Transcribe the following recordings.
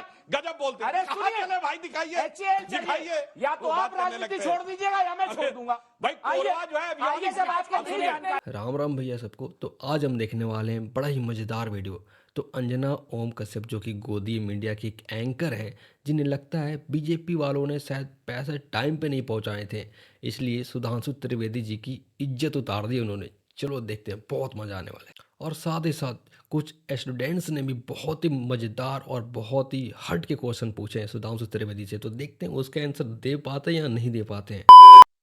बात गजब बोलते हैं। अरे कहाँ चले भाई, दिखाइए दिखाइए। या तो आप राजनीति छोड़ दीजिएगा या मैं छोड़ दूंगा भाई कोरबा जो है आइए सब आज के राम राम भैया सबको। तो आज हम देखने वाले हैं बड़ा ही मज़ेदार वीडियो। तो अंजना ओम कश्यप जो कि गोदी मीडिया की एक एंकर हैं, जिन्हें लगता है बीजेपी वालों ने शायद पैसे टाइम पे नहीं पहुंचाए थे, इसलिए सुधांशु त्रिवेदी जी की इज्जत उतार दी उन्होंने। चलो देखते हैं, बहुत मज़ा आने वाला है। और साथ ही साथ कुछ स्टूडेंट्स ने भी बहुत ही मज़ेदार और बहुत ही हट के क्वेश्चन पूछे हैं सुधांशु त्रिवेदी से। तो देखते हैं उसका आंसर दे पाते हैं या नहीं दे पाते हैं।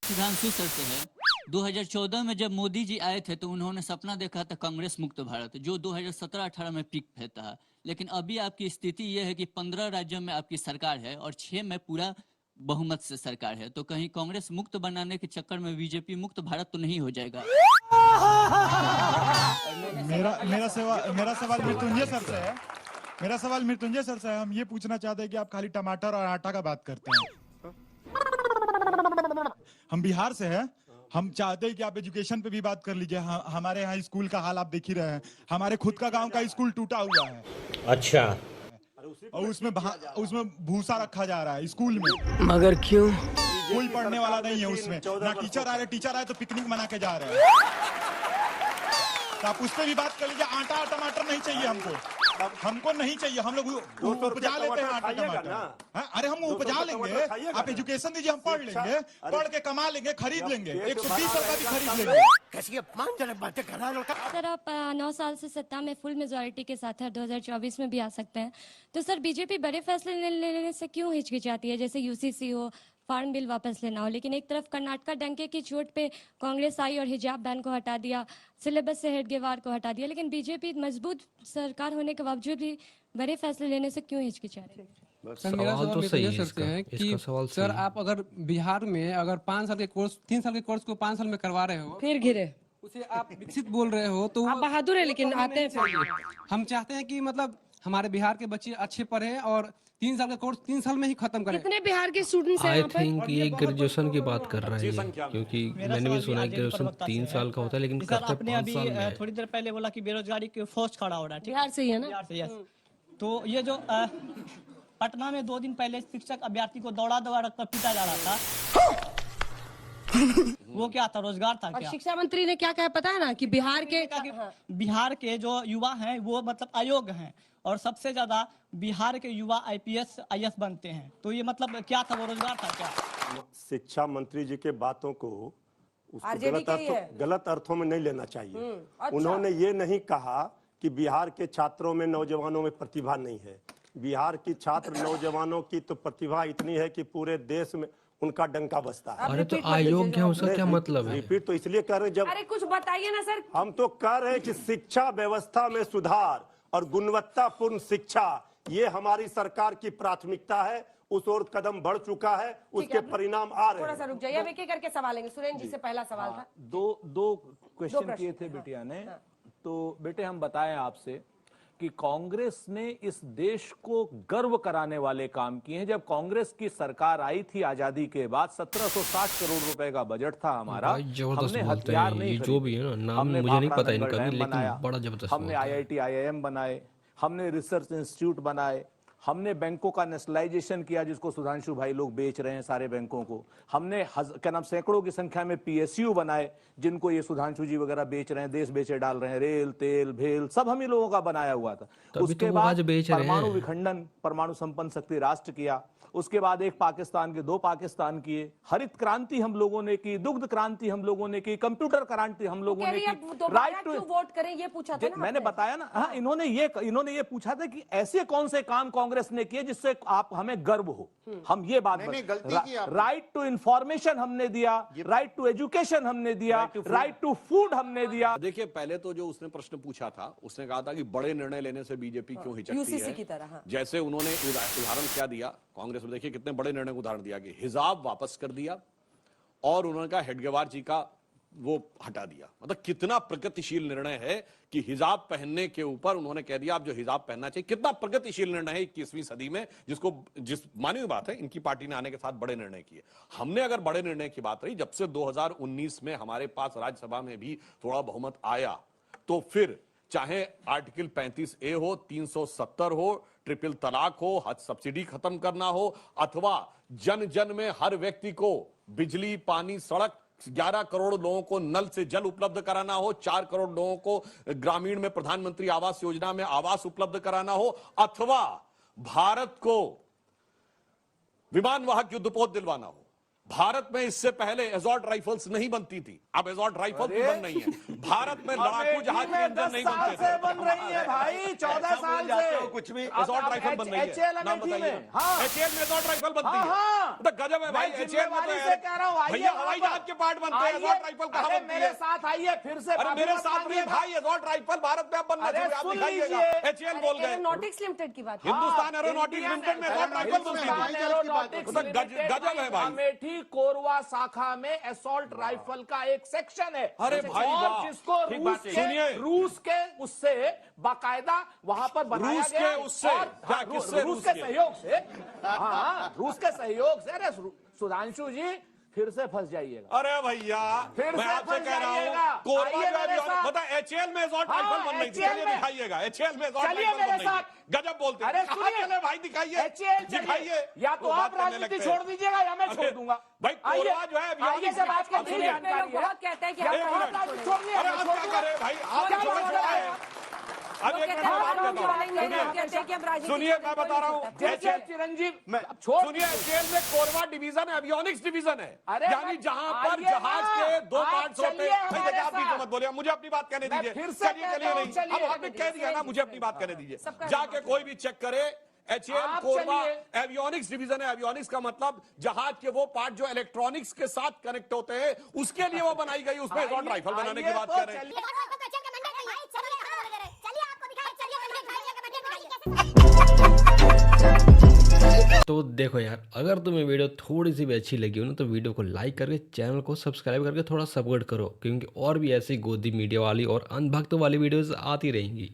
सुधांशु सर से है। 2014 में जब मोदी जी आए थे तो उन्होंने सपना देखा था कांग्रेस मुक्त भारत, जो 2017-18 में पीक पे था। लेकिन अभी आपकी स्थिति यह है कि 15 राज्यों में आपकी सरकार है और 6 में पूरा बहुमत से सरकार है। तो कहीं कांग्रेस मुक्त बनाने के चक्कर में बीजेपी मुक्त भारत तो नहीं हो जाएगा? मेरा सवाल मृत्युंजय सर से है। मेरा सवाल मृत्युंजय सर से है। हम ये पूछना चाहते हैं कि आप खाली टमाटर और आटा का बात करते हैं। हम बिहार से हैं। हम चाहते हैं कि आप एजुकेशन पे भी बात कर लीजिए। हमारे यहाँ स्कूल का हाल आप देख ही रहे हैं। हमारे खुद का गांव का स्कूल टूटा हुआ है। अच्छा। और उसमें भूसा रखा जा रहा है स्कूल में। मगर क्यों? कोई पढ़ने वाला नहीं है उसमें। ना टीचर आए तो पिकनिक मना के जा रहे हैं। तो आप उस पर भी बात कर लीजिए। आटा टमाटर नहीं चाहिए हमको नहीं चाहिए। हम लोग उपजा लेते हैं आटा टमाटर। अरे हम उपजा लेंगे, आप एजुकेशन दीजिए, हम पढ़ लेंगे, पढ़ के कमा लेंगे, खरीद लेंगे, 120 का भी खरीद लेंगे। कैसी अपमानजनक बातें कर रहा है। सर आप 9 साल से सत्ता में फुल मेजोरिटी के साथ है, 2024 में भी आ सकते हैं। तो सर बीजेपी बड़े फैसले लेने से क्यों हिचकिचाती है? जैसे यूसीसी हो, फार्म बिल वापस लेना हो, लेकिन एक तरफ कर्नाटका डंके की चोट पे कांग्रेस आई और हिजाब बैन को हटा दिया, सिलेबस से हेडगेवार को हटा दिया, लेकिन बीजेपी मजबूत सरकार होने के बावजूद भी बड़े फैसले लेने से क्यों हिचकिचा रही है? सर मेरा सवाल तो सही है कि सर आप अगर बिहार में अगर 5 साल के कोर्स 3 साल के कोर्स को 5 साल में करवा रहे हो, फिर घिरे उसे आप विकसित बोल रहे हो, तो आप बहादुर है लेकिन आते हैं फिर। हम चाहते हैं कि मतलब हमारे बिहार के बच्चे अच्छे पढ़े और 3 साल का कोर्स 3 साल में ही खत्म करें। कितने बिहार के स्टूडेंट्स हैं आई यहाँ पर? थिंक ये ग्रेजुएशन की बात कर रहे हैं, क्योंकि मैंने भी सुना है ग्रेजुएशन 3 साल का होता है, लेकिन करते 5 साल में। थोड़ी देर पहले बोला कि बेरोजगारी के फोर्स खड़ा हो रहा है। बिहार से ही है ना? बिहार से, यस। तो ये जो पटना में 2 दिन पहले शिक्षक अभ्यर्थी को दौड़ा रखकर पीटा जा रहा था, वो क्या था? रोजगार था क्या? शिक्षा मंत्री ने क्या कहा पता है ना, कि बिहार के जो युवा हैं वो मतलब अयोग्य हैं और सबसे ज्यादा बिहार के युवा आईपीएस आईएएस बनते हैं। तो ये मतलब क्या था? वो रोजगार था क्या? शिक्षा मंत्री जी के बातों को गलत अर्थों में नहीं लेना चाहिए। अच्छा। उन्होंने ये नहीं कहा कि बिहार के छात्रों में, नौजवानों में प्रतिभा नहीं है। बिहार की छात्र नौजवानों की तो प्रतिभा इतनी है कि पूरे देश में उनका डंका बसता है। अरे तो अयोग्य है उसका क्या मतलब है? रिपीट तो इसलिए कर रहे हैं जब अरे कुछ बताइए ना सर। हम तो कह रहे हैं कि शिक्षा व्यवस्था में सुधार और गुणवत्तापूर्ण शिक्षा, ये हमारी सरकार की प्राथमिकता है। उस ओर कदम बढ़ चुका है, उसके परिणाम आ रहे हैं। थोड़ा सा रुक जाइए, एक एक करके सवाल लेंगे। सुरेंद्र जी से पहला सवाल था। दो क्वेश्चन किए थे बिटिया ने। तो बेटे हम बताएं आपसे कि कांग्रेस ने इस देश को गर्व कराने वाले काम किए हैं। जब कांग्रेस की सरकार आई थी आजादी के बाद, 1760 करोड़ रुपए का बजट था हमारा। हमने हथियार नहीं, जो भी है ना, नाम मुझे नहीं पता इनका भी, लेकिन बड़ा जबरदस्त। हमने IIT IIM बनाए, हमने रिसर्च इंस्टीट्यूट बनाए, हमने बैंकों का नेशनलाइजेशन किया जिसको सुधांशु भाई लोग बेच रहे हैं सारे बैंकों को। हमने सैकड़ों की संख्या में PSU बनाए जिनको ये सुधांशु जी वगैरह बेच रहे हैं, देश बेचे डाल रहे हैं। रेल, तेल, भेल सब हम ही लोगों का बनाया हुआ था। उसके बाद परमाणु विखंडन, परमाणु संपन्न शक्ति राष्ट्र किया। उसके बाद एक पाकिस्तान के 2 पाकिस्तान किए। हरित क्रांति हम लोगों ने की, दुग्ध क्रांति हम लोगों ने की, कंप्यूटर क्रांति हम लोगों ने की। राइट टू वोट करें ये पूछा था ना मैंने बताया ना। हाँ, इन्होंने ये पूछा था कि ऐसे कौन से काम कांग्रेस ने किए जिससे आप हमें गर्व हो। हम ये बात राइट टू इंफॉर्मेशन हमने दिया, राइट टू एजुकेशन हमने दिया, राइट टू फूड हमने दिया। देखिए पहले तो जो उसने प्रश्न पूछा था, उसने कहा था कि बड़े निर्णय लेने से बीजेपी क्यों हिचकती है, की तरह। जैसे उन्होंने उदाहरण क्या दिया कांग्रेस में, देखिए कितने बड़े निर्णय का उदाहरण दिया कि हिजाब वापस कर दिया और उन्होंने कहा हेडगेवार जी का वो हटा दिया। मतलब कितना प्रगतिशील निर्णय है कि हिजाब पहनने के ऊपर उन्होंने कह दिया आप जो हिजाब पहनना चाहिए। कितना प्रगतिशील निर्णय है 21वीं सदी में, जिस मानी हुई बात है, इनकी पार्टी ने आने के साथ बड़े निर्णय किए। हमने अगर बड़े निर्णय की बात रही, जब से 2019 में हमारे पास राज्यसभा में भी थोड़ा बहुमत आया, तो फिर चाहे आर्टिकल 35A हो, 370 हो, ट्रिपल तलाक हो, हज सब्सिडी खत्म करना हो, अथवा जन जन में हर व्यक्ति को बिजली, पानी, सड़क, 11 करोड़ लोगों को नल से जल उपलब्ध कराना हो, 4 करोड़ लोगों को ग्रामीण में प्रधानमंत्री आवास योजना में आवास उपलब्ध कराना हो, अथवा भारत को विमान वाहक युद्धपोत दिलवाना हो। भारत में इससे पहले एसॉल्ट राइफल्स नहीं बनती थी, अब एसॉल्ट राइफल भी बन रही है। भारत में लड़ाकू जहाज के इंजन नहीं बनते थे। बन रही है भाई, 14 साल से कुछ भी एसॉल्ट राइफल बन रही है। नाम बताइए। एचएएल में एसॉल्ट राइफल बनती है। तो गजब है भाई, एचएएल में तो भैया हवाई जहाज के पार्ट बनते हैं, एसॉल्ट राइफल कहां बनती है? मेरे साथ आइए फिर से। अरे मेरे साथ नहीं भाई, एसॉल्ट राइफल भारत में अब बनना चाहिए, आप दिखाइएगा। एचएएल बोल गए, एरोनॉटिक्स लिमिटेड की बात, हिंदुस्तान एरोनॉटिक्स लिमिटेड में एसॉल्ट राइफल बनती है। गजब है भाई। अमेठी कोरवा शाखा में एसॉल्ट राइफल का एक सेक्शन है। अरे भाई और जिसको रूस के उससे बाकायदा वहां पर बनाया रूस गया के उससे रूस के सहयोग से, हाँ रूस के सहयोग से। अरे सुधांशु जी फिर से फंस जाइएगा। अरे भैया फिर मैं आपसे कह रहा हूँ, कोरबा बता एचएएल में एसॉल्ट राइफल बन रही थी, चलिए दिखाइएगा। एचएएल में एसॉल्ट राइफल बन रही थी, गजब बोलते हैं। अरे कहां चले भाई, दिखाइए दिखाइए। या तो आप राजनीति छोड़ दीजिएगा या मैं छोड़ दूंगा भाई। कोरबा जो है आइए जब आज के दिन जानकारी है, कहते हैं कि अरे आप क्या करें भाई, आप समझ रहे हैं। अब एक मिनट बात करता हूं, सुनिए मैं बता रहा हूँ। चिरंजीव सुनिए, एचएएल में कोरबा डिवीजन है, एवियोनिक्स डिवीजन है, यानी जहां पर जहाज के 2 पार्ट्स होते हैं। भाई देखिए, आप बीच में मत बोलिए, मुझे अपनी बात कहने दीजिए। चलिए नहीं, अब आपने कह दिया ना, मुझे अपनी बात कहने दीजिए। जाके कोई भी चेक करे, एचएएल कोरबा एवियोनिक्स डिवीजन है। एवियोनिक्स का मतलब जहाज के वो पार्ट जो इलेक्ट्रॉनिक्स के साथ कनेक्ट होते हैं, उसके लिए वो बनाई गई। उसमें एसॉल्ट राइफल बनाने की बात कर रहे हैं। तो देखो यार, अगर तुम्हें वीडियो थोड़ी सी भी अच्छी लगी हो ना, तो वीडियो को लाइक करके चैनल को सब्सक्राइब करके थोड़ा सपोर्ट करो, क्योंकि और भी ऐसी गोदी मीडिया वाली और अंधभक्त वाली वीडियोस आती रहेंगी।